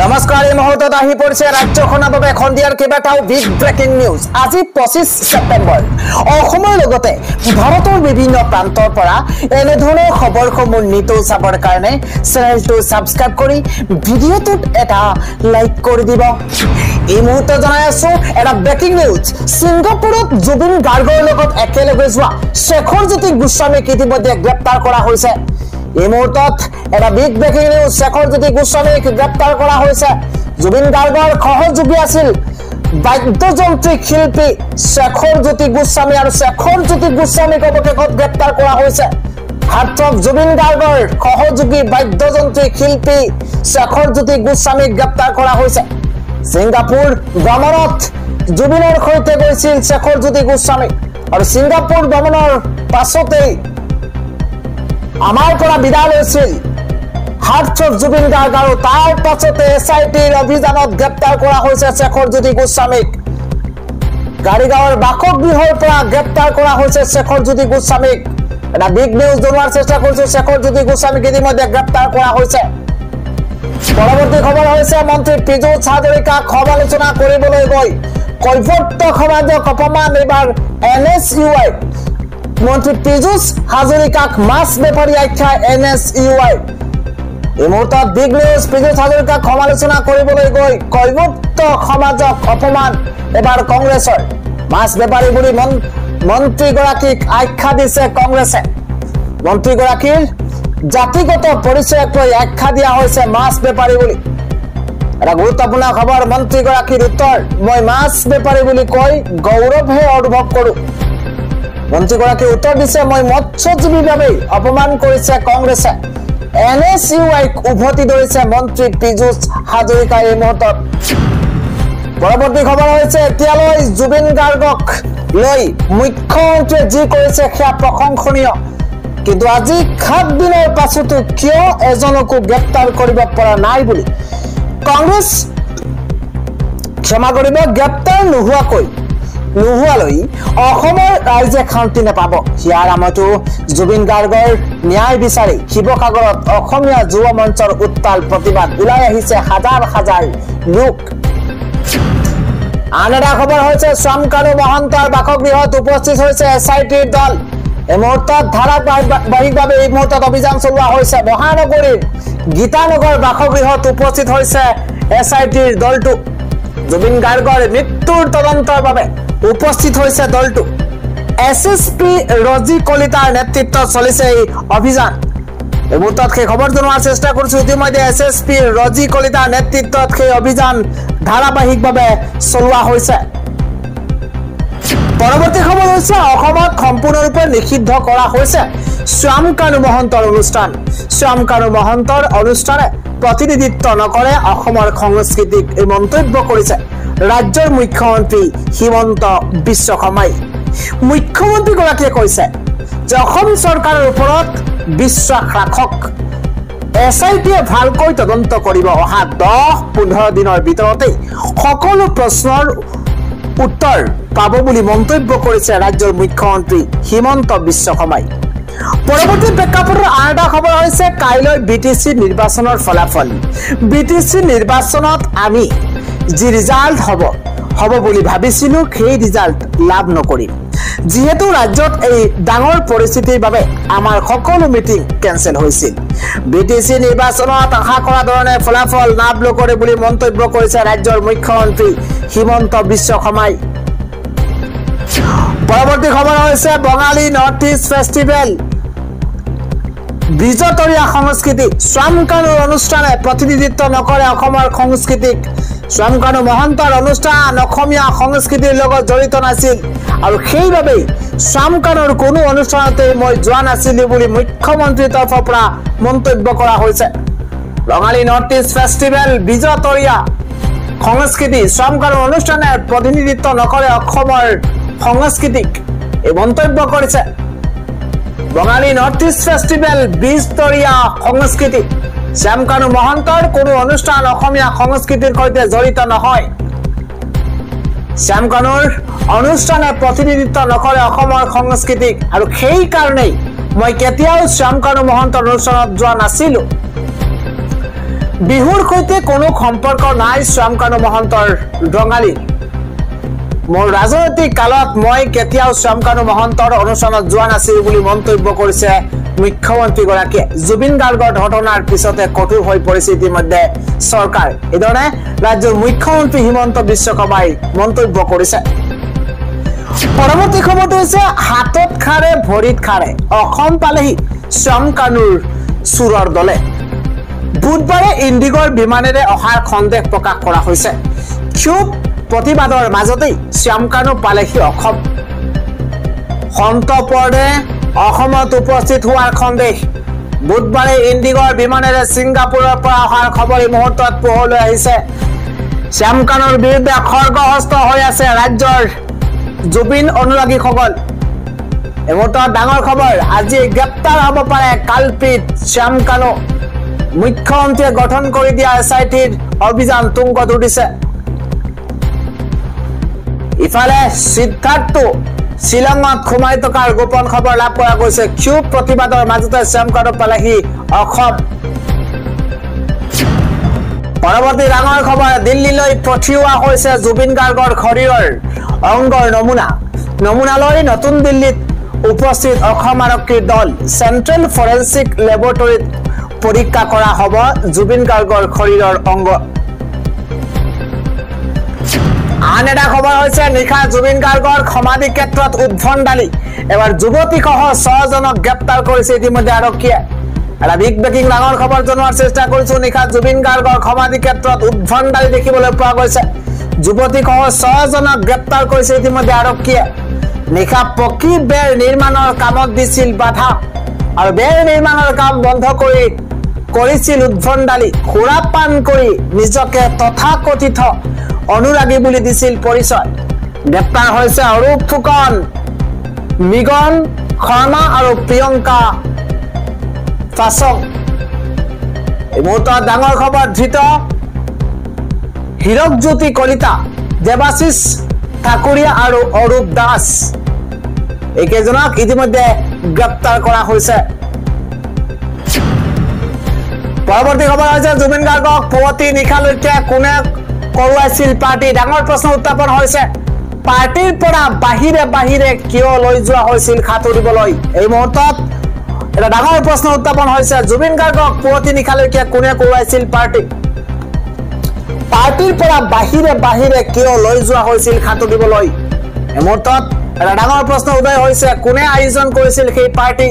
নমস্কাৰ এই মুহূৰ্তত আহি পৰিছে ৰাজ্যখনৰ বাবে খন্দিয়াৰ কেইবাটাও বিগ ব্ৰেকিং নিউজ। আজি 25 ছেপ্টেম্বৰ। অসমৰ লগতে ভাৰতৰ বিভিন্ন প্ৰান্তৰ পৰা এনে ধৰণৰ খবৰসমূহ নিতৌ চাবৰ কাৰণে চেনেলটো সাবস্ক্ৰাইব কৰি ভিডিঅ'টোত এটা লাইক কৰি দিব। এই মুহূৰ্তত জনাই আছো এটা ব্ৰেকিং নিউজ। সিংগাপুৰত জুবিন গাৰ্গৰ লগত একেলগে যোৱা শেখৰজ্যোতি গোস্বামীক ইতিমধ্যে গ্ৰেপ্তাৰ কৰা হৈছে। এই মুহূৰ্তত এটা বিগ ব্ৰেকিং নিউজ। শেখৰজ্যোতি গোস্বামীক গ্ৰেপ্তাৰ কৰা হৈছে। জুবিন গাৰ্গৰ সহযোগী আছিল বাদ্যযন্ত্ৰী শিল্পী শেখৰজ্যোতি গোস্বামী আৰু শেখৰজ্যোতি গোস্বামীক অৱশেষত গ্ৰেপ্তাৰ কৰা হৈছে। হাৰ্টথ্ৰব জুবিন গাৰ্গৰ সহযোগী বাদ্যযন্ত্ৰী শিল্পী শেখৰজ্যোতি গোস্বামীক গ্ৰেপ্তাৰ কৰা হৈছে। সিংগাপুৰ ভ্ৰমণত জুবিনৰ সৈতে গৈছিল শেখৰজ্যোতি গোস্বামী আৰু সিংগাপুৰ ভ্ৰমণৰ পাছতেই আমাৰ পৰা বিদায় লৈছিল হাৰ্টথ্ৰব জুবিন গাৰ্গ আৰু তাৰ পাছতে এছআইটিৰ অভিযানত গ্ৰেপ্তাৰ কৰা হৈছে শেখৰজ্যোতি গোস্বামীক। গাড়ীগাঁৱৰ বাসগৃহৰ পৰা গ্ৰেপ্তাৰ কৰা হৈছে শেখৰজ্যোতি গোস্বামীক। এটা বিগ নিউজ জনোৱাৰ চেষ্টা কৰিছো। শেখৰজ্যোতি গোস্বামীক ইতিমধ্যে গ্ৰেপ্তাৰ কৰা হৈছে। পৰৱৰ্তী খবৰ হৈছে মন্ত্ৰী পীযুষ হাজৰিকাক সমালোচনা কৰিবলৈ গৈ কৈৱৰ্ত সমাজক অপমান। এবাৰ NSUI মন্ত্ৰী পীযুষ হাজৰিকাক মাছ বেপাৰী আখ্যা NSUI। এই মুহূৰ্তত বিগ নিউজ। পীযুষ হাজৰিকাক সমালোচনা কৰিবলৈ গৈ কৈৱৰ্ত সমাজক অপমান। এবাৰ কংগ্ৰেছৰ মাছ বেপাৰী বুলি মন্ত্ৰীগৰাকীক আখ্যা দিছে কংগ্ৰেছে। মন্ত্ৰীগৰাকীৰ জাতিগত পৰিচয়ক লৈ আখ্যা দিয়া হৈছে মাছ বেপাৰী বুলি। এটা গুৰুত্বপূৰ্ণ খবৰ। মন্ত্ৰীগৰাকীৰ উত্তৰ, মই মাছ বেপাৰী বুলি কৈ গৌৰৱহে অনুভৱ কৰো। মন্ত্ৰীগৰাকীৰ উত্তৰ দিছে, মই মৎস্যজীৱীৰ বাবেই অপমান কৰিছে কংগ্ৰেছে। NSUIক উভতি ধৰিছে মন্ত্ৰী পীযুষ হাজৰিকাই এই মুহূৰ্তত। পৰৱৰ্তী খবৰ হৈছে এতিয়ালৈ জুবিন গাৰ্গক লৈ মুখ্যমন্ত্ৰীয়ে যি কৰিছে সেয়া প্ৰশংসনীয়, কিন্তু আজি 7 দিনৰ পাছতো কিয় এজনকো গ্ৰেপ্তাৰ কৰিব পৰা নাই বুলি কংগ্ৰেছ ক্ষমা কৰিব গ্ৰেপ্তাৰ নোহোৱালৈ অসমৰ ৰাইজে শান্তি নাপাব। ইয়াৰ আমতো জুবিন গাৰ্গৰ ন্যায় বিচাৰি শিৱসাগৰত অসমীয়া যুৱ মঞ্চৰ উত্তাল প্ৰতিবাদ। ওলাই আহিছে হাজাৰ হাজাৰ লোক। আন এটা খবৰ হৈছে শ্যামকানু মহন্তৰ বাসগৃহত উপস্থিত হৈছে এছআইটিৰ দল। এই মুহূৰ্তত ধাৰাবাহিকভাৱে এই মুহূৰ্তত অভিযান চলোৱা হৈছে। মহানগৰীৰ গীতানগৰ বাসগৃহত উপস্থিত হৈছে এছআইটিৰ দলটো। জুবিন গাৰ্গৰ মৃত্যুৰ তদন্তৰ বাবে উপস্থিত হৈছে দলটো। SSP ৰজি কলিতাৰ নেতৃত্বত চলিছে এই অভিযান। এই মুহূৰ্তত সেই খবৰ জনোৱাৰ চেষ্টা কৰিছো। ইতিমধ্যে SSP ৰজি কলিতাৰ নেতৃত্বত সেই অভিযান ধাৰাবাহিকভাৱে চলোৱা হৈছে। পৰৱৰ্তী খবৰ হৈছে অসমত সম্পূৰ্ণৰূপে নিষিদ্ধ কৰা হৈছে শ্যামকানু মহন্তৰ অনুষ্ঠান। শ্যামকানু মহন্তৰ অনুষ্ঠানে প্ৰতিনিধিত্ব নকৰে অসমৰ সংস্কৃতিক এই মন্তব্য কৰিছে ৰাজ্যৰ মুখ্যমন্ত্ৰী হিমন্ত বিশ্ব শৰ্মাই। মুখ্যমন্ত্ৰীগৰাকীয়ে কৈছে যে অসম চৰকাৰৰ ওপৰত বিশ্বাস ৰাখক, SITয়ে ভালকৈ তদন্ত কৰিব। অহা 10-15 দিনৰ ভিতৰতেই সকলো প্ৰশ্নৰ উত্তৰ পাব বুলি মন্তব্য কৰিছে ৰাজ্যৰ মুখ্যমন্ত্ৰী হিমন্ত বিশ্ব শৰ্মাই। পৰৱৰ্তী প্ৰেক্ষাপটৰ আন এটা খবৰ হৈছে কাইলৈ BTC নিৰ্বাচনৰ ফলাফল। BTC নিৰ্বাচনত আমি যি ৰিজাল্ট হ'ব বুলি ভাবিছিলো সেই ৰিজাল্ট লাভ নকৰিম। যিহেতু ৰাজ্যত এই ডাঙৰ পৰিস্থিতিৰ বাবে আমাৰ সকলো মিটিং কেনচেল হৈছিল। BTC নিৰ্বাচনত আশা কৰা ধৰণে ফলাফল লাভ নকৰে বুলি মন্তব্য কৰিছে ৰাজ্যৰ মুখ্যমন্ত্ৰী হিমন্ত বিশ্ব শৰ্মাই। পৰৱৰ্তী খবৰ হৈছে বঙালী নৰ্থ ইষ্ট ফেষ্টিভেল বিজতৰীয়া সংস্কৃতি। শ্যামকানুৰ অনুষ্ঠানে প্ৰতিনিধিত্ব নকৰে অসমৰ সংস্কৃতিক। শ্যামকানু মহন্তৰ অনুষ্ঠান অসমীয়া সংস্কৃতিৰ লগত জড়িত নাছিল আৰু সেইবাবেই শ্যামকানুৰ কোনো অনুষ্ঠানতে মই যোৱা নাছিলো বুলি মুখ্যমন্ত্ৰীৰ তৰফৰ পৰা মন্তব্য কৰা হৈছে। বঙালী নৰ্থ ইষ্ট ফেষ্টিভেল বিজতৰীয়া সংস্কৃতি শ্যামকানুৰ অনুষ্ঠানে প্ৰতিনিধিত্ব নকৰে অসমৰ সংস্কৃতিক এই মন্তব্য কৰিছে। বঙালী নৰ্থ ইষ্ট ফেষ্টিভেল বিজতৰীয়া সংস্কৃতি। শ্যামকানু মহন্তৰ কোনো অনুষ্ঠান অসমীয়া সংস্কৃতিৰ সৈতে জড়িত নহয়। শ্যামকানুৰ অনুষ্ঠানে প্ৰতিনিধিত্ব নকৰে অসমৰ সংস্কৃতিক আৰু সেই কাৰণেই মই কেতিয়াও শ্যামকানু মহন্তৰ অনুষ্ঠানত যোৱা নাছিলো। বিহুৰ সৈতে কোনো সম্পৰ্ক নাই শ্যামকানু মহন্তৰ ৰঙালী মোৰ ৰাজনৈতিক কালত মই কেতিয়াও শ্যামকানু মহন্তৰ অনুষ্ঠানত যোৱা নাছিল বুলি মন্তব্য কৰিছে মুখ্যমন্ত্ৰী গৰাকীয়ে জুবিন গাৰ্গৰ ঘটনাৰ পিছতে কঠোৰ হৈ পৰিছে ইতিমধ্যে চৰকাৰ এদৰে ৰাজ্যৰ মুখ্যমন্ত্ৰী হিমন্ত বিশ্ব শৰ্মাই মন্তব্য কৰিছে পৰৱৰ্তী খবৰটো হৈছে হাতত খাৰে ভৰিত খাৰে অসম পালেহি শ্যামকানুৰ সুৰৰ দলে বুধবাৰে ইণ্ডিগৰ বিমানেৰে অহাৰ সন্দেহ প্ৰকাশ কৰা হৈছে ক্ষোভ প্ৰতিবাদৰ মাজতেই শ্যামকানু পালেহি অসম সন্তপৰে অসমত উপস্থিত হোৱাৰ সন্দেহ বুধবাৰে ইণ্ডিগৰ বিমানেৰে ছিংগাপুৰৰ পৰা অহাৰ খবৰ এই মুহূৰ্তত পোহৰলৈ আহিছে শ্যামকানুৰ বিৰুদ্ধে খৰ্গহস্ত হৈ আছে ৰাজ্যৰ জুবিন অনুৰাগীসকল এই মুহূৰ্তত ডাঙৰ খবৰ আজি গ্ৰেপ্তাৰ হ'ব পাৰে কালপিত শ্যামকানু মুখ্যমন্ত্ৰীয়ে গঠন কৰি দিয়া এছআইটিৰ অভিযান তুংগত উঠিছে ইফালে সিদ্ধাৰ্থ শিলঙত সোমাই থকাৰ গোপন খবৰ লাভ কৰা গৈছে ক্ষোভ প্ৰতিবাদৰ মাজতে শ্যামকানু পালেহি অসম পৰৱৰ্তী ডাঙৰ খবৰ দিল্লীলৈ পঠিওৱা হৈছে জুবিন গাৰ্গৰ শৰীৰৰ অংগৰ নমুনালৈ নতুন দিল্লীত উপস্থিত অসম আৰক্ষীৰ দল চেণ্ট্ৰেল ফৰেনচিক লেবৰেটৰীত পৰীক্ষা কৰা হ'ব জুবিন গাৰ্গৰ শৰীৰৰ অংগ আন এটা খবৰ হৈছে নিশা জুবিন গাৰ্গৰ সমাধি ক্ষেত্ৰত উদ্ভণ্ডালি এবাৰ যুৱতীসহ 6 জনক গ্ৰেপ্তাৰ কৰিছে ইতিমধ্যে আৰক্ষীয়ে এটা বিগ ব্ৰেকিং ডাঙৰ খবৰ জনোৱাৰ চেষ্টা কৰিছো নিশা জুবিন গাৰ্গৰ সমাধি ক্ষেত্ৰত উদ্ভণ্ডালি দেখিবলৈ পোৱা গৈছে যুৱতীসহ 6 জনক গ্ৰেপ্তাৰ কৰিছে ইতিমধ্যে আৰক্ষীয়ে নিশা পকী বেৰ নিৰ্মাণৰ কামত দিছিল বাধা আৰু বেৰ নিৰ্মাণৰ কাম বন্ধ কৰিছিল উদ্ভণ্ডালি খুৰাপান কৰি নিজকে তথাকথিত অনুৰাগী বুলি দিছিল পৰিচয় গ্ৰেপ্তাৰ হৈছে অৰূপ ফুকন মিগন শৰ্মা আৰু প্ৰিয়ংকা ফাছং এই মুহূৰ্তত ডাঙৰ খবৰ ধৃত হীৰকজ্যোতি কলিতা দেৱাশিষ ঠাকুৰীয়া আৰু অৰূপ দাস এইকেইজনক ইতিমধ্যে গ্ৰেপ্তাৰ কৰা হৈছে পৰৱৰ্তী খবৰ হৈছে জুবিন গাৰ্গক পুৱতি নিশালৈকে কোনে কৰোৱাইছিল পাৰ্টি ডাঙৰ প্ৰশ্ন উত্থাপন হৈছে পাৰ্টিৰ পৰা বাহিৰে কিয় লৈ যোৱা হৈছিল খাতুৰিবলৈ এই মুহূৰ্তত এটা ডাঙৰ প্ৰশ্ন উত্থাপন হৈছে জুবিন গাৰ্গক পুৱতি নিশালৈকে কোনে কৰোৱাইছিল পাৰ্টিৰ পৰা বাহিৰে কিয় লৈ যোৱা হৈছিল খাতুৰিবলৈ এই মুহূৰ্তত এটা ডাঙৰ প্ৰশ্ন উদয় হৈছে কোনে আয়োজন কৰিছিল সেই পাৰ্টি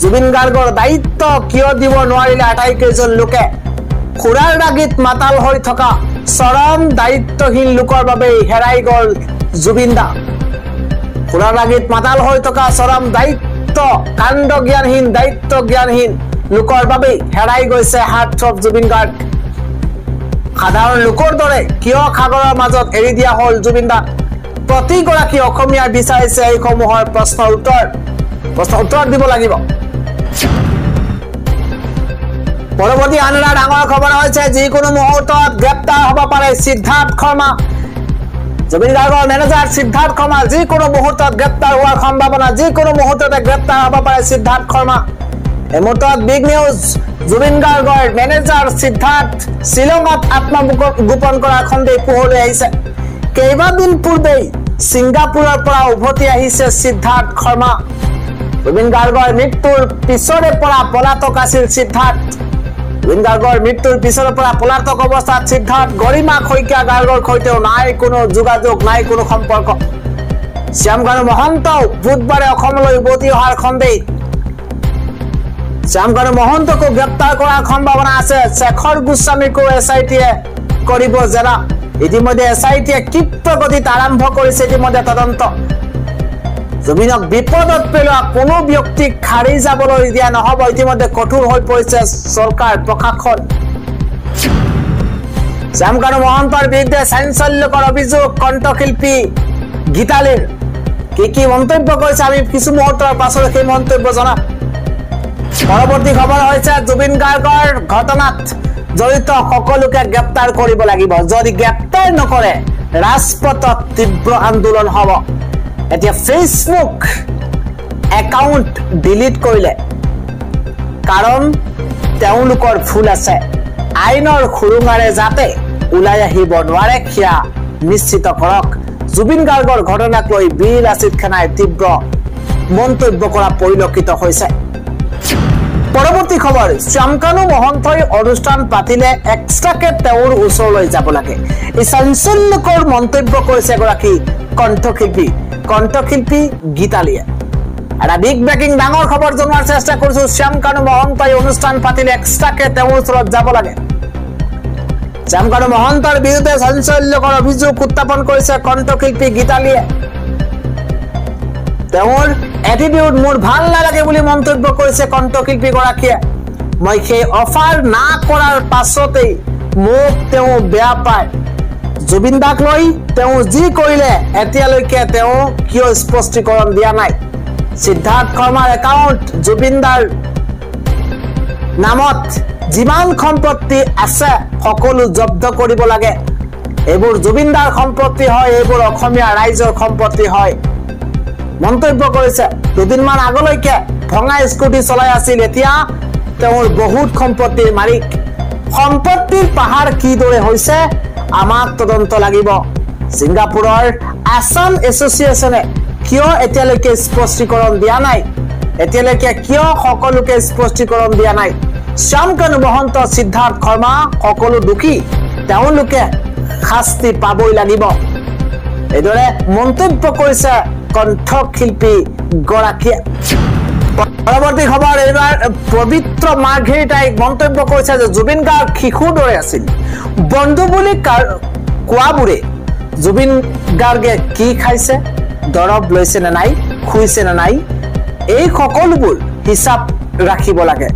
জুবিন গাৰ্গৰ দায়িত্ব কিয় দিব নোৱাৰিলে আটাইকেইজন লোকে খুৰাৰ ৰাগীত মাতাল হৈ থকা চৰম দায়িত্বহীন লোকৰ বাবে হেৰাই গল জুবিন দা খুৰাৰ ৰাগীত মাতাল হৈ থকা চৰম কাণ্ড জ্ঞানহীন লোকৰ বাবে হেৰাই গৈছে হাৰ্ট অফ জুবিন গাৰ্গ সাধাৰণ লোকৰ দৰে কিয় সাগৰৰ মাজত এৰি দিয়া হল জুবিন দা প্ৰতিগৰাকী অসমীয়াই বিচাৰিছে এইসমূহৰ প্ৰশ্ন উত্তৰ দিব লাগিব পৰৱৰ্তী আন এটা ডাঙৰ খবৰ হৈছে যিকোনো মুহূৰ্তত গ্ৰেপ্তাৰ হ'ব পাৰে সিদ্ধাৰ্থ শৰ্মা জুবিন গাৰ্গৰ মেনেজাৰ সিদ্ধাৰ্থ শৰ্মা যিকোনো মুহূৰ্তত গ্ৰেপ্তাৰ হোৱাৰ সম্ভাৱনা যিকোনো মুহূৰ্ততে গ্ৰেপ্তাৰ হ'ব পাৰে সিদ্ধাৰ্থ শৰ্মা এই মুহূৰ্তত বিগ নিউজ জুবিন গাৰ্গৰ মেনেজাৰ সিদ্ধাৰ্থ শিলঙত আত্মগোপন কৰাৰ সন্দেহ পোহৰলৈ আহিছে কেইবাদিন পূৰ্বেই ছিংগাপুৰৰ পৰা উভতি আহিছে সিদ্ধাৰ্থ শৰ্মা জুবিন গাৰ্গৰ মৃত্যুৰ পিছৰে পৰা পলাতক আছিল সিদ্ধাৰ্থ জুবিন গাৰ্গৰ মৃত্যুৰ পিছৰে পৰা পলাতক অৱস্থাত সিদ্ধাৰ্থ গৰিমা শইকীয়া গাৰ্গৰ সৈতেও নাই কোনো যোগাযোগ নাই কোনো সম্পৰ্ক শ্যামকানু মহন্ত বুধবাৰে অসমলৈ উভতি অহাৰ সন্দেহ শ্যামকানু মহন্তকো গ্ৰেপ্তাৰ কৰাৰ সম্ভাৱনা আছে শেখৰ গোস্বামীকো এছআইটিয়ে কৰিব জেৰা ইতিমধ্যে এছআইটিয়ে ক্ষিপ্ৰ গতিত আৰম্ভ কৰিছে ইতিমধ্যে তদন্ত জুবিনক বিপদত পেলোৱা কোনো ব্যক্তিক খাৰি যাবলৈ দিয়া নহব ইতিমধ্যে কঠোৰ হৈ পৰিছে চৰকাৰ প্ৰশাসন শ্যামকানু মহন্তৰ বিৰুদ্ধে চাঞ্চল্যকৰ অভিযোগ কণ্ঠশিল্পী গীতালীৰ কি মন্তব্য কৰিছে আমি কিছু মুহূৰ্তৰ পাছত সেই মন্তব্য জনাম পৰৱৰ্তী খবৰ হৈছে জুবিন গাৰ্গৰ ঘটনাত জড়িত সকলোকে গ্ৰেপ্তাৰ কৰিব লাগিব যদি গ্ৰেপ্তাৰ নকৰে ৰাজপথত তীব্ৰ আন্দোলন হ'ব এতিয়া ফেসবুক একাউন্ট ডিলিট কৰিলে কাৰণ তেওঁলোকৰ ভুল আছে আইনৰ খুৰুঙাৰে যাতে ওলাই আহিব নোৱাৰে সেয়া নিশ্চিত কৰক জুবিন গাৰ্গৰ ঘটনাক লৈ বীৰ লাচিত খানাই তীব্ৰ মন্তব্য কৰা পৰিলক্ষিত হৈছে পৰৱৰ্তী খবৰ শ্যামকানু মহন্তই অনুষ্ঠান পাতিলে এক্সট্ৰাকে তেওঁৰ ওচৰলৈ যাব লাগে এই চাঞ্চল্যকৰ মন্তব্য কৰিছে এগৰাকী কণ্ঠশিল্পী গীতালীয়ে এটা বিগ ব্ৰেকিং ডাঙৰ খবৰ জনোৱাৰ চেষ্টা কৰিছো শ্যামকানু মহন্তই অনুষ্ঠান পাতিলে এক্সট্ৰাকে তেওঁৰ ওচৰত যাব লাগে শ্যামকানু মহন্তৰ বিৰুদ্ধে চাঞ্চল্যকৰ অভিযোগ উত্থাপন কৰিছে কণ্ঠশিল্পী গীতালীয়ে তেওঁৰ এটিটিউড মোৰ ভাল নালাগে বুলি মন্তব্য কৰিছে কণ্ঠশিল্পী গৰাকীয়ে মই সেই অফাৰ না কৰাৰ পাছতেই মোক তেওঁ বেয়া পায় জুবিন দাক লৈ তেওঁ যি কৰিলে এতিয়ালৈকে তেওঁ কিয় স্পষ্টীকৰণ দিয়া নাই সিদ্ধাৰ্থ শৰ্মাৰ একাউণ্ট জুবিন দাৰ নামত যিমান সম্পত্তি আছে সকলো জব্দ কৰিব লাগে এইবোৰ জুবিন দাৰ সম্পত্তি হয় এইবোৰ অসমীয়া ৰাইজৰ সম্পত্তি হয় মন্তব্য কৰিছে দুদিনমান আগলৈকে ভঙা স্কুটি চলাই আছিল এতিয়া তেওঁৰ বহুত সম্পত্তিৰ মালিক সম্পত্তিৰ পাহাৰ কিদৰে হৈছে আমাক তদন্ত লাগিব সিংগাপুৰৰ আসাম এছ'চিয়েশ্যনে কিয় এতিয়ালৈকে স্পষ্টীকৰণ দিয়া নাই এতিয়ালৈকে কিয় সকলোকে স্পষ্টীকৰণ দিয়া নাই শ্যামকানু মহন্ত সিদ্ধাৰ্থ শৰ্মা সকলো দুখী তেওঁলোকে শাস্তি পাবই লাগিব এইদৰে মন্তব্য কৰিছে কণ্ঠশিল্পী গৰাকীয়ে পৰৱৰ্তী খবৰ এইবাৰ পবিত্ৰ মাৰ্ঘেৰিটাই মন্তব্য কৰিছে যে জুবিন গাৰ্গ শিশুৰ দৰে আছিল বন্ধু বুলি কোৱাবোৰে জুবিন গাৰ্গে কি খাইছে দৰৱ লৈছে নে নাই খুইছে নে নাই এই সকলোবোৰ হিচাপ ৰাখিব লাগে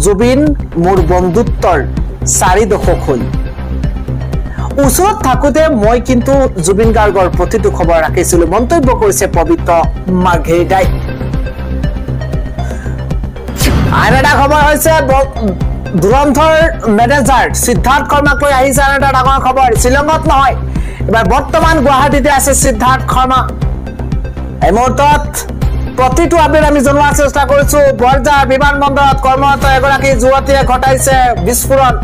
জুবিন মোৰ বন্ধুত্বৰ 4 দশক হ'ল ওচৰত থাকোতে মই কিন্তু জুবিন গাৰ্গৰ প্ৰতিটো খবৰ ৰাখিছিলো মন্তব্য কৰিছে পবিত্ৰ মাৰ্ঘেৰিটাই আন এটা খবৰ হৈছে দুৰন্থৰ মেনেজাৰ সিদ্ধাৰ্থ শৰ্মাক লৈ আহিছে আন এটা ডাঙৰ খবৰ শ্বিলঙত নহয় এবাৰ বৰ্তমান গুৱাহাটীতে আছে সিদ্ধাৰ্থ শৰ্মা এই মুহূৰ্তত প্ৰতিটো আপডেট আমি জনোৱাৰ চেষ্টা কৰিছো বৰজাৰ বিমানবন্দৰত কৰ্মৰত এগৰাকী যুৱতীয়ে ঘটাইছে বিস্ফোৰণ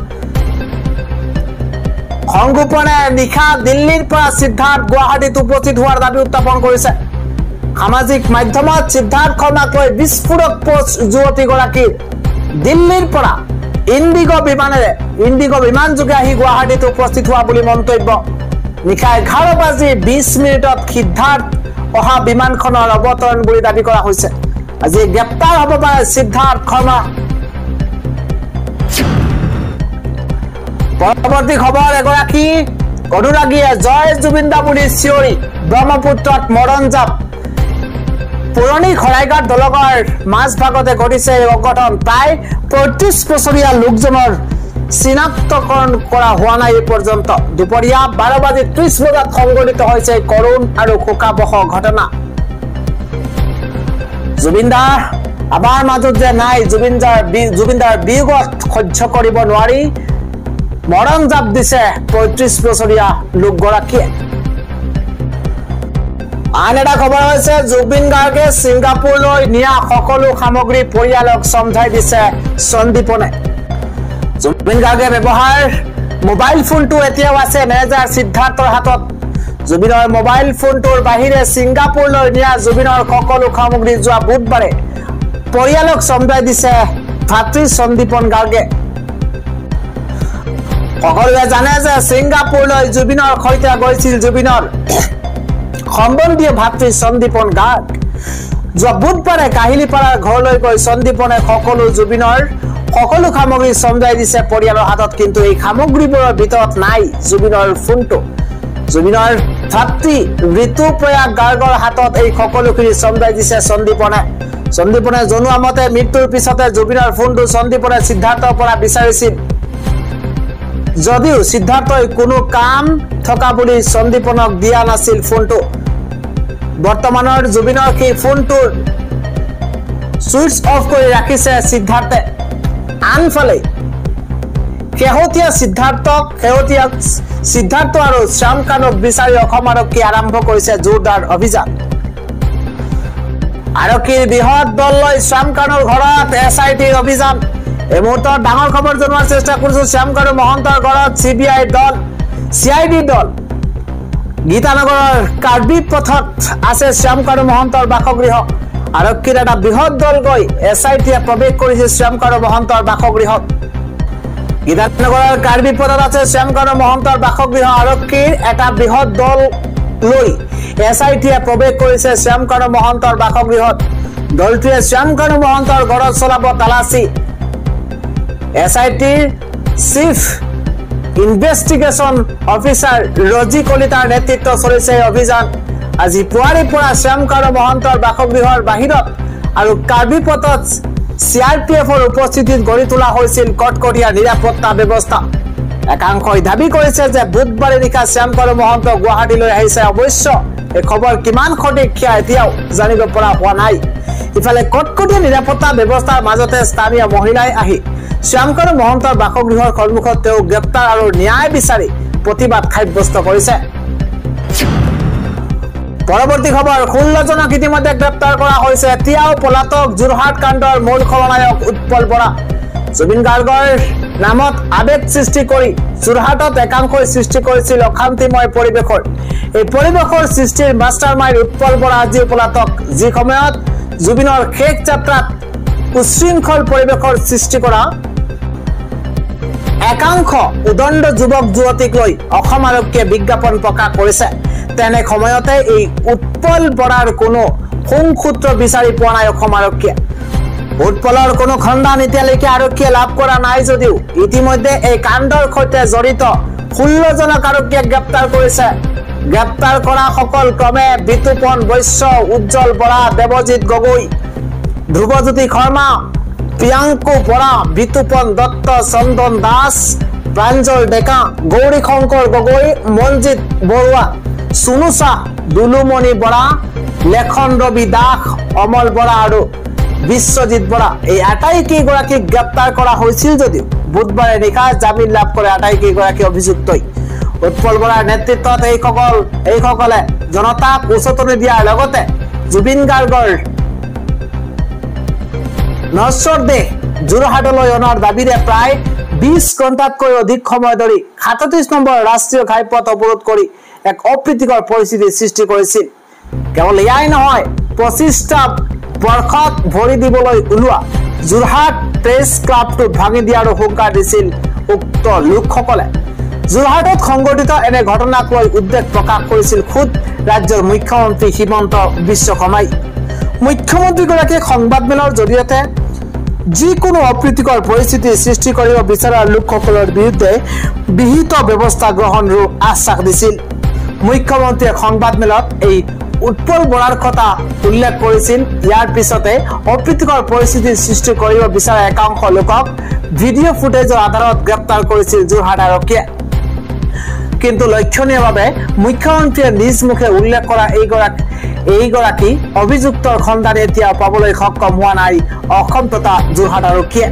সংগোপনে নিশা দিল্লীৰ পৰা সিদ্ধাৰ্থ গুৱাহাটীত উপস্থিত হোৱাৰ দাবী উত্থাপন কৰিছে সামাজিক মাধ্যমত সিদ্ধাৰ্থ শৰ্মাক লৈ বিস্ফোৰক পোষ্ট যুৱতীগৰাকীৰ দিল্লীৰ পৰা ইণ্ডিগো বিমান যোগে আহি গুৱাহাটীত উপস্থিত হোৱা বুলি মন্তব্য নিশা 11:20 সিদ্ধাৰ্থ অহা বিমানখনৰ অৱতৰণ বুলি দাবী কৰা হৈছে আজি গ্ৰেপ্তাৰ হ'ব পাৰে সিদ্ধাৰ্থ শৰ্মা পৰৱৰ্তী খবৰ এগৰাকী অনুৰাগীয়ে জয় জুবিন দা বুলি চিঞৰি ব্ৰহ্মপুত্ৰত মৰণ জাপ পুৰণি খৰাইঘাট দলঙৰ মাজভাগতে ঘটিছে এই অঘটন প্ৰায় 35 বছৰীয়া লোকজনৰ চিনাক্তকৰণ কৰা হোৱা নাই পৰ্যন্ত দুপৰীয়া 12:30 বজাত সংঘটিত হৈছে কৰুণ আৰু শোকাবহ ঘটনা জুবিন দা আমাৰ মাজত যে নাই জুবিন দাৰ বিয়োগত সহ্য কৰিব নোৱাৰি মৰণ জাপ দিছে 35 বছৰীয়া লোকগৰাকীয়ে আন এটা খবৰ হৈছে জুবিন গাৰ্গে ছিংগাপুৰলৈ নিয়া সকলো সামগ্ৰী পৰিয়ালক সমঝাই দিছে সন্দীপনে জুবিন গাৰ্গে ব্যৱহাৰ মোবাইল ফোনটো এতিয়াও আছে মেনেজাৰ সিদ্ধাৰ্থৰ হাতত জুবিনৰ মোবাইল ফোনটোৰ বাহিৰে ছিংগাপুৰলৈ নিয়া জুবিনৰ সকলো সামগ্ৰী যোৱা বুধবাৰে পৰিয়ালক সমঝাই দিছে ভাতৃ সন্দীপন গাৰ্গে সকলোৱে জানে যে ছিংগাপুৰলৈ জুবিনৰ সৈতে গৈছিল জুবিনৰ সম্বন্ধীয় ভাতৃ সন্দীপন গাৰ্গ যোৱা বুধবাৰে কাহিলীপাৰাৰ ঘৰলৈ গৈ সন্দীপনে জুবিনৰ সকলো সামগ্ৰী সমঝাই দিছে পৰিয়ালৰ হাতত কিন্তু এই সামগ্ৰীবোৰৰ ভিতৰত নাই জুবিনৰ ফোনটো জুবিনৰ ভাতৃ ঋতুপ্ৰয়াগ গাৰ্গৰ হাতত এই সকলোখিনি সমঝাই দিছে সন্দীপনে জনোৱা মতে মৃত্যুৰ পিছতে জুবিনৰ ফোনটো সন্দীপনে সিদ্ধাৰ্থৰ পৰা বিচাৰিছিল যদিও সিদ্ধাৰ্থই কোনো কাম থকা বুলি সন্দীপনক দিয়া নাছিল ফোনটো বৰ্তমানৰ জুবিনৰ সেই ফোনটোৰ সুইচ অফ কৰি ৰাখিছে সিদ্ধাৰ্থে আনফালে শেহতীয়া সিদ্ধাৰ্থ আৰু শ্যামকানুক বিচাৰি অসম আৰক্ষী আৰম্ভ কৰিছে জোৰদাৰ অভিযান আৰক্ষীৰ বৃহৎ দল লৈ শ্যামকানুৰ ঘৰত SITৰ অভিযান এই মুহূৰ্তত ডাঙৰ খবৰ জনোৱাৰ চেষ্টা কৰিছো শ্যামকানু মহন্তৰ ঘৰত CBI দল CID দল গীতানগৰৰ কাৰ্বি পথত আছে শ্যামকানু মহন্তৰ বাসগৃহ আৰক্ষীৰ এটা বৃহৎ দল গৈ SITয়ে প্ৰৱেশ কৰিছে শ্যামকানু মহন্তৰ বাসগৃহত গীতানগৰৰ কাৰ্বি পথত আছে শ্যামকানু মহন্তৰ বাসগৃহ আৰক্ষীৰ এটা বৃহৎ দল লৈ SITয়ে প্ৰৱেশ কৰিছে শ্যামকানু মহন্তৰ বাসগৃহত দলটোৱে শ্যামকানু মহন্তৰ ঘৰত চলাব তালাচী SITৰ চিফ ইনভেষ্টিগেশ্যন অফিচাৰ ৰজি কলিতাৰ নেতৃত্বত চলিছে অভিযান আজি পুৱাৰে পৰা শ্যামকানু মহন্তৰ বাসগৃহৰ বাহিৰত আৰু কাৰ্বি পথত CRPFৰ উপস্থিতিত গঢ়ি তোলা হৈছিল কটকটীয়া নিৰাপত্তা ব্যৱস্থা একাংশই দাবী কৰিছে যে বুধবাৰে নিশা শ্যামকানু মহন্ত গুৱাহাটীলৈ আহিছে অৱশ্য এই খবৰ কিমান সঠিক এতিয়াও জানিব পৰা হোৱা নাই ইফালে কটকটীয়া নিৰাপত্তা ব্যৱস্থাৰ মাজতে স্থানীয় মহিলাই আহি শ্যামকানু মহন্তৰ বাসগৃহৰ সন্মুখত তেওঁ গ্ৰেপ্তাৰ আৰু ন্যায় বিচাৰি প্ৰতিবাদ সাব্যস্ত কৰিছে পৰৱৰ্তী খবৰ 16 জনক ইতিমধ্যে গ্ৰেপ্তাৰ কৰা হৈছে এতিয়াও পলাতক যোৰহাট কাণ্ডৰ মূল খলনায়ক উৎপল বৰা জুবিন গাৰ্গৰ নামত আবেগ সৃষ্টি কৰি যোৰহাটত একাংশই সৃষ্টি কৰিছিল অশান্তিময় পৰিৱেশৰ এই পৰিৱেশৰ সৃষ্টিৰ মাষ্টাৰমাইণ্ড উৎপল বৰা আজি পলাতক যি সময়ত জুবিনৰ শেষ যাত্ৰাত উশৃংখল পৰিৱেশৰ সৃষ্টি কৰা একাংশ উদণ্ড যুৱক যুৱতীক লৈ অসম আৰক্ষীয়ে বিজ্ঞাপন প্ৰকাশ কৰিছে তেনে সময়তে এই উৎপল বৰাৰ কোনো সংসূত্ৰ বিচাৰি পোৱা নাই অসম আৰক্ষীয়ে উৎপলৰ কোনো খণ্ডান এতিয়ালৈকে আৰক্ষীয়ে লাভ কৰা নাই যদিও ইতিমধ্যে এই কাণ্ডৰ সৈতে জড়িত 16 জনক আৰক্ষীয়ে গ্ৰেপ্তাৰ কৰিছে গ্ৰেপ্তাৰ কৰা সকল ক্ৰমে বিতুপন বৈশ্য উজ্জ্বল বৰা দেৱজিৎ গগৈ ধ্ৰুৱজ্যোতি শৰ্মা প্ৰিয়াংকু বৰা বিতুপন দত্ত চন্দন দাস প্ৰাঞ্জল ডেকা গৌৰী শংকৰ গগৈ মনজিত বৰুৱা সুনু শাহ দুলুমণি বৰা লেখন ৰবি দাস অমল বৰা আৰু বিশ্বজিৎ বৰা এই আটাইকেইগৰাকীক গ্ৰেপ্তাৰ কৰা হৈছিল যদিও বুধবাৰে নিশা জামিন লাভ কৰে আটাইকেইগৰাকী অভিযুক্তই উৎপল বৰাৰ নেতৃত্বত এইসকলে জনতাক উচতনি দিয়াৰ লগতে জুবিন গাৰ্গৰ নশ্বৰ দেহ যোৰহাটলৈ অনাৰ দাবীৰে প্ৰায় 20 ঘণ্টাতকৈ অধিক সময় ধৰি 37 নম্বৰ ৰাষ্ট্ৰীয় ঘাইপথ অৱৰোধ কৰি এক অপ্ৰীতিকৰ পৰিস্থিতিৰ সৃষ্টি কৰিছিল কেৱল এয়াই নহয় 25টা বৰ্ষত ভৰি দিবলৈ ওলোৱা যোৰহাট প্ৰেছ ক্লাবটো ভাঙি দিয়াৰো হুংকাৰ দিছিল উক্ত লোকসকলে যোৰহাটত সংঘটিত এনে ঘটনাক লৈ উদ্বেগ প্ৰকাশ কৰিছিল খুদ ৰাজ্যৰ মুখ্যমন্ত্ৰী হিমন্ত বিশ্ব শৰ্মাই মুখ্যমন্ত্ৰীগৰাকীয়ে সংবাদমেলৰ জৰিয়তে যিকোনো অপ্ৰীতিকৰ পৰিস্থিতিৰ সৃষ্টি কৰিব বিচৰা লোকসকলৰ বিৰুদ্ধে বিহিত ব্যৱস্থা গ্ৰহণৰ আশ্বাস দিছিল মুখ্যমন্ত্ৰীয়ে সংবাদমেলত এই উৎপল বৰাৰ কথা উল্লেখ কৰিছিল ইয়াৰ পিছতে অপ্ৰীতিকৰ পৰিস্থিতিৰ সৃষ্টি কৰিব বিচৰা একাংশ লোকক ভিডিঅ' ফুটেজৰ আধাৰত গ্ৰেপ্তাৰ কৰিছিল যোৰহাট আৰক্ষীয়ে কিন্তু লক্ষণীয়ভাৱে মুখ্যমন্ত্ৰীয়ে নিজ মুখে উল্লেখ কৰা এইগৰাকী অভিযুক্তৰ খণ্ডান এতিয়া পাবলৈ সক্ষম হোৱা নাই অসম তথা যোৰহাট আৰক্ষীয়ে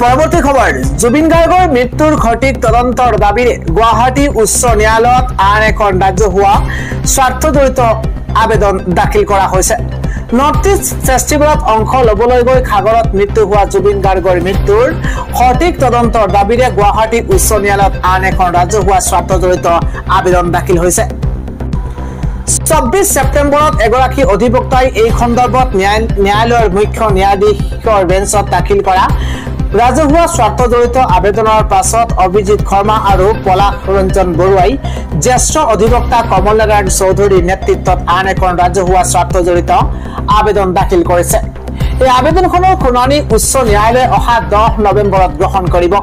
পৰৱৰ্তী খবৰ জুবিন গাৰ্গৰ মৃত্যুৰ সঠিক তদন্তৰ দাবীৰে গুৱাহাটী উচ্চ ন্যায়ালয়ত আন এখন ৰাজহুৱা স্বাৰ্থজড়িত আবেদন দাখিল কৰা হৈছে নৰ্থ ইষ্ট ফেষ্টিভেলত অংশ ল'বলৈ গৈ সাগৰত মৃত্যু হোৱা জুবিন গাৰ্গৰ মৃত্যুৰ সঠিক তদন্তৰ দাবীৰে গুৱাহাটী উচ্চ ন্যায়ালয়ত আন এখন ৰাজহুৱা স্বাৰ্থজড়িত আবেদন দাখিল হৈছে 24 ছেপ্টেম্বৰত এগৰাকী অধিবক্তাই এই সন্দৰ্ভত ন্যায়ালয়ৰ মুখ্য ন্যায়াধীশৰ বেঞ্চত দাখিল কৰা ৰাজহুৱা স্বাৰ্থজড়িত আবেদনৰ পাছত অভিজিৎ শৰ্মা আৰু পলাশ ৰঞ্জন বৰুৱাই জ্যেষ্ঠ অধিবক্তা কমল নাৰায়ণ চৌধুৰীৰ নেতৃত্বত আন এখন ৰাজহুৱা স্বাৰ্থজড়িত আবেদন দাখিল কৰিছে এই আবেদনখনৰ শুনানি উচ্চ ন্যায়ালয়ে অহা 10 নৱেম্বৰত গ্ৰহণ কৰিব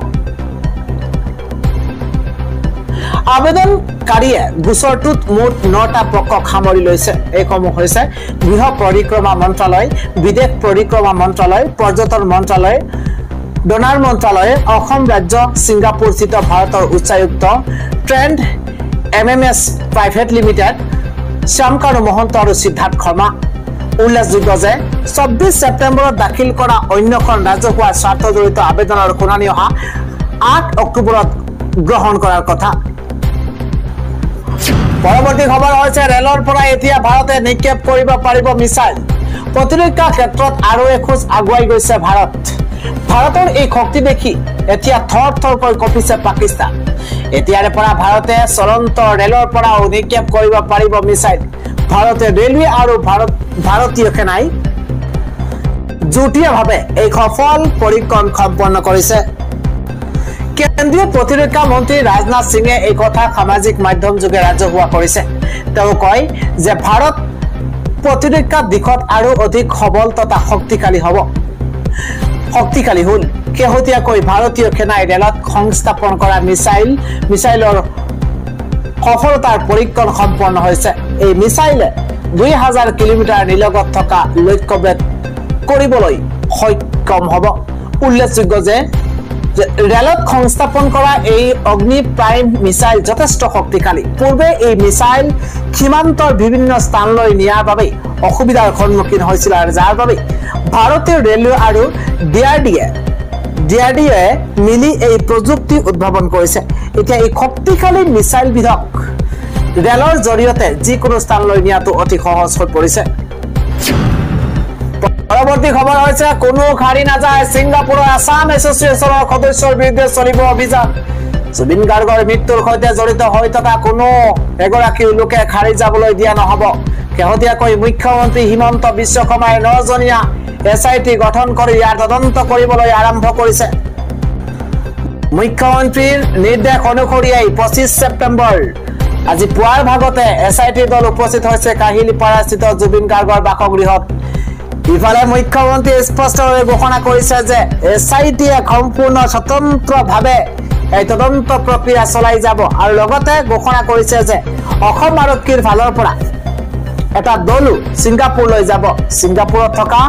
আবেদনকাৰীয়ে গোচৰটোত মুঠ 9টা পক্ষক সামৰি লৈছে এইসমূহ হৈছে গৃহ পৰিক্ৰমা মন্ত্ৰালয় বিদেশ পৰিক্ৰমা মন্ত্ৰালয় পৰ্যটন মন্ত্ৰালয় ডনাৰ মন্ত্ৰালয়ে অসম ৰাজ্য ছিংগাপুৰস্থিত ভাৰতৰ উচ্চায়ুক্ত trend MMS private limited Shyamkanu Mahanta আৰু সিদ্ধাৰ্থ শৰ্মা উল্লেখযোগ্য যে 24 ছেপ্টেম্বৰত দাখিল কৰা অন্যখন ৰাজহুৱা স্বাৰ্থজড়িত আবেদনৰ শুনানি অহা 8 অক্টোবৰত গ্ৰহণ কৰাৰ কথা পৰৱৰ্তী খবৰ হৈছে ৰেলৰ পৰা এতিয়া ভাৰতে নিক্ষেপ কৰিব পাৰিব মিছাইল প্ৰতিৰক্ষা ক্ষেত্ৰত আৰু এখোজ আগুৱাই গৈছে ভাৰত ভাৰতৰ এই শক্তি দেখি এতিয়া থৰ থৰকৈ কঁপিছে পাকিস্তান এতিয়াৰে পৰা ভাৰতে চলন্ত ৰেলৰ পৰা নিক্ষেপ কৰিব পাৰিব মিছাইল ভাৰতে ৰেলৱে আৰু ভাৰতীয় সেনাই যুটীয়াভাৱে এই সফল পৰীক্ষণ সম্পন্ন কৰিছে কেন্দ্ৰীয় প্ৰতিৰক্ষা মন্ত্ৰী ৰাজনাথ সিঙে এই কথা সামাজিক মাধ্যম যোগে ৰাজহুৱা কৰিছে তেওঁ কয় যে ভাৰত প্ৰতিৰক্ষা দিশত আৰু অধিক সবল তথা শক্তিশালী হ'ল শেহতীয়াকৈ ভাৰতীয় সেনাই ৰেলত সংস্থাপন কৰা মিছাইলৰ সফলতাৰ পৰীক্ষণ সম্পন্ন হৈছে এই মিছাইলে 2000 কিলোমিটাৰ নিলগত থকা লক্ষ্যভেদ কৰিবলৈ সক্ষম হ'ব উল্লেখযোগ্য যে ৰেলত সংস্থাপন কৰা এই অগ্নি প্ৰাইম মিছাইল যথেষ্ট শক্তিশালী পূৰ্বে এই মিছাইল সীমান্তৰ বিভিন্ন স্থানলৈ নিয়াৰ বাবে অসুবিধাৰ সন্মুখীন হৈছিল আৰু যাৰ বাবে ভাৰতীয় ৰেলৱে আৰু ডিআৰডিএ মিলি এই প্ৰযুক্তি উদ্ভাৱন কৰিছে এতিয়া এই শক্তিশালী মিছাইল বিধক ৰেলৰ জৰিয়তে যিকোনো স্থানলৈ নিয়াটো অতি সহজ হৈ পৰিছে পৰৱৰ্তী খবৰ হৈছে কোনো খাৰি নাযায় ছিংগাপুৰৰ আসাম এছ'চিয়েশ্যনৰ সদস্যৰ বিৰুদ্ধে চলিব অভিযান জুবিন গাৰ্গৰ মৃত্যুৰ সৈতে জড়িত হৈ থকা কোনো এগৰাকী লোকে খাৰি যাবলৈ দিয়া নহ'ব শেহতীয়াকৈ মুখ্যমন্ত্ৰী হিমন্ত বিশ্ব শৰ্মাই 9জনীয়া এছআইটি গঠন কৰি ইয়াৰ তদন্ত কৰিবলৈ আৰম্ভ কৰিছে মুখ্যমন্ত্ৰীৰ নিৰ্দেশ অনুসৰি 25 ছেপ্টেম্বৰ আজি পুৱাৰ ভাগতে এছআইটি দল উপস্থিত হৈছে কাহিলীপাৰাস্থিত জুবিন গাৰ্গৰ বাসগৃহত ইফালে মুখ্যমন্ত্ৰী স্পষ্টভাৱে ঘোষণা কৰিছে যে এছআইটিয়ে সম্পূৰ্ণ স্বতন্ত্ৰভাৱে এই তদন্ত প্ৰক্ৰিয়া চলাই যাব আৰু লগতে ঘোষণা কৰিছে যে অসম আৰক্ষীৰ ফালৰ পৰা এটা দলো ছিংগাপুৰলৈ যাব ছিংগাপুৰত থকা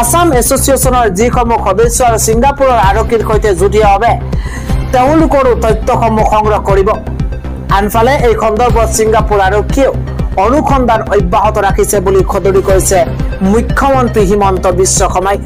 আসাম এছ'চিয়েশ্যনৰ যিসমূহ সদস্য আৰু ছিংগাপুৰৰ আৰক্ষীৰ সৈতে যুটীয়াভাৱে তেওঁলোকৰো তথ্যসমূহ সংগ্ৰহ কৰিব আনফালে এই সন্দৰ্ভত ছিংগাপুৰ আৰক্ষীয়েও অনুসন্ধান অব্যাহত ৰাখিছে বুলি খদৰি কৰিছে মুখ্যমন্ত্ৰী হিমন্ত বিশ্ব শৰ্মাই